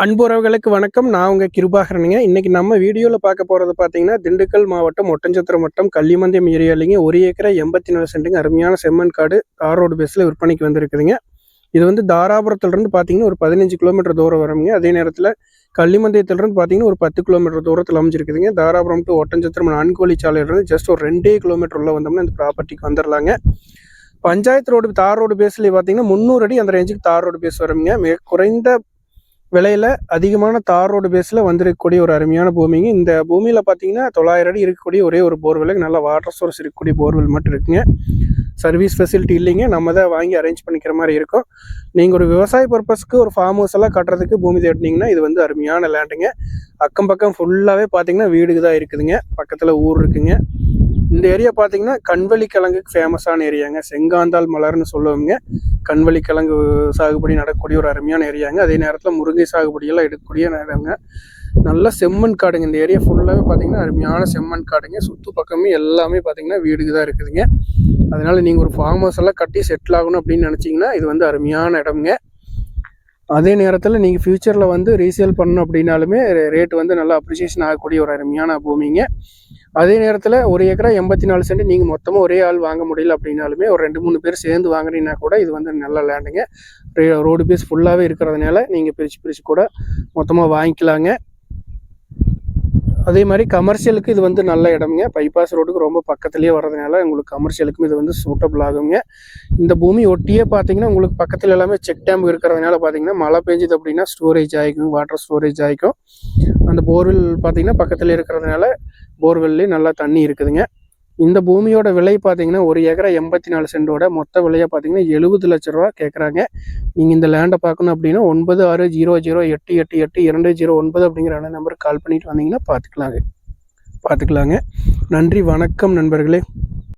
அன்புறவுகளுக்கு வணக்கம். நான் உங்க கிருபாகரனுங்க. இன்னைக்கு நம்ம வீடியோல பார்க்க போறது பார்த்தீங்கன்னா, திண்டுக்கல் மாவட்டம் ஒட்டன்சத்திரம் வட்டம் கள்ளிமந்தியம் ஏரியாலிங்க 1 ஏக்கரா 84 சென்ட்டுங்க அருமையான செம்மண் காடு தார் ரோடு பேஸில் விற்பனைக்கு வந்திருக்குதுங்க. இது வந்து தாராபுரத்துலேருந்து பார்த்தீங்கன்னா ஒரு 15 கிலோமீட்டர் தூரம் வருங்க. அதே நேரத்தில் கள்ளிமந்தியத்திலிருந்து பார்த்தீங்கன்னா ஒரு 10 கிலோமீட்டர் தூரத்தில் அமைஞ்சிருக்குதுங்க. தாராபுரம் டு ஒட்டன்சத்திரம் 4 வழி சாலையிலிருந்து ஜஸ்ட் ஒரு 2 கிலோமீட்டர் உள்ள வந்தோம்னா இந்த ப்ராப்பர்ட்டிக்கு வந்துடலாங்க. பஞ்சாயத்து ரோடு தார் ரோடு பேஸ்லேயே பார்த்தீங்கன்னா 300 அடி அந்த ரேஞ்சுக்கு தார் ரோடு பேஸ் வருங்க. மிக குறைந்த விலையில் அதிகமான தார் ரோடு பேஸில் வந்திருக்கக்கூடிய ஒரு அருமையான பூமிங்க. இந்த பூமியில் பார்த்தீங்கன்னா 900 அடி இருக்கக்கூடிய ஒரே ஒரு போர்வெல், நல்ல வாட்டர் சோர்ஸ் இருக்கக்கூடிய போர்வெல் மட்டும் இருக்குங்க. சர்வீஸ் ஃபெசிலிட்டி இல்லைங்க. நம்ம தான் வாங்கி அரேஞ்ச் பண்ணிக்கிற மாதிரி இருக்கும். நீங்கள் ஒரு விவசாய பர்பஸ்க்கு ஒரு ஃபார்ம் ஹவுஸ் எல்லாம் கட்டுறதுக்கு பூமி தேடினீங்கன்னா இது வந்து அருமையான லேண்டுங்க. அக்கம் பக்கம் ஃபுல்லாகவே பார்த்தீங்கன்னா வீடுக்கு தான் இருக்குதுங்க. பக்கத்தில் ஊர் இருக்குங்க. இந்த ஏரியா பார்த்தீங்கன்னா கண்வழி கிழங்குக்கு ஃபேமஸான ஏரியாங்க. செங்காந்தாள் மலர்னு சொல்லுவாங்க. கண்வழி கிழங்கு சாகுபடி நடக்கக்கூடிய ஒரு அருமையான ஏரியாங்க. அதே நேரத்தில் முருங்கை சாகுபடியெல்லாம் எடுக்கக்கூடிய நேரங்க. நல்ல செம்மண் காடுங்க. இந்த ஏரியா ஃபுல்லாகவே பார்த்தீங்கன்னா அருமையான செம்மண் காடுங்க. சுற்று பக்கமே எல்லாமே பார்த்தீங்கன்னா வீடுக்கு தான் இருக்குதுங்க. அதனால் நீங்கள் ஒரு ஃபார்ம் ஹவுஸ் எல்லாம் கட்டி செட்டில் ஆகணும் அப்படின்னு நினச்சிங்கன்னா இது வந்து அருமையான இடம்ங்க. அதே நேரத்தில் நீங்கள் ஃப்யூச்சரில் வந்து ரீசேல் பண்ணணும் அப்படின்னாலுமே ரேட்டு வந்து நல்லா அப்ரிசியேஷன் ஆகக்கூடிய ஒரு அருமையான பூமிங்க. அதே நேரத்தில் 1 ஏக்கரா 84 சென்ட் நீங்கள் மொத்தமாக ஒரே ஆள் வாங்க முடியல அப்படின்னாலுமே ஒரு 2-3 பேர் சேர்ந்து வாங்குறீங்கன்னா கூட இது வந்து நல்ல லேண்டுங்க. ரோடு பேஸ் ஃபுல்லாகவே இருக்கிறதுனால நீங்கள் பிரித்து கூட மொத்தமாக வாங்கிக்கலாங்க. அதே மாதிரி கமர்ஷியலுக்கு இது வந்து நல்ல இடம்ங்க. பைபாஸ் ரோடுக்கு ரொம்ப பக்கத்துலேயே வர்றதுனால உங்களுக்கு கமர்ஷியலுக்கும் இது வந்து சூட்டபிள் ஆகுங்க. இந்த பூமி ஒட்டியே பார்த்தீங்கன்னா உங்களுக்கு பக்கத்தில் எல்லாமே செக் டேம் இருக்கிறதுனால பார்த்தீங்கன்னா மழை பெஞ்சுது அப்படின்னா ஸ்டோரேஜ் ஆகிக்கும், வாட்டர் ஸ்டோரேஜ் ஆகிக்கும். அந்த போர்வெல் பார்த்தீங்கன்னா பக்கத்தில் இருக்கிறதுனால போர்வெல்லையும் நல்லா தண்ணி இருக்குதுங்க. இந்த பூமியோட விலை பார்த்தீங்கன்னா 1 ஏக்கரா 84 சென்டோட மொத்த விலையாக பார்த்தீங்கன்னா 70 லட்ச ரூபா கேட்குறாங்க. நீங்கள் இந்த லேண்டை பார்க்கணும் அப்படின்னா 9600888209 அப்படிங்கிற நம்பருக்கு கால் பண்ணிட்டு வந்தீங்கன்னா பார்த்துக்கலாங்க. நன்றி, வணக்கம் நண்பர்களே.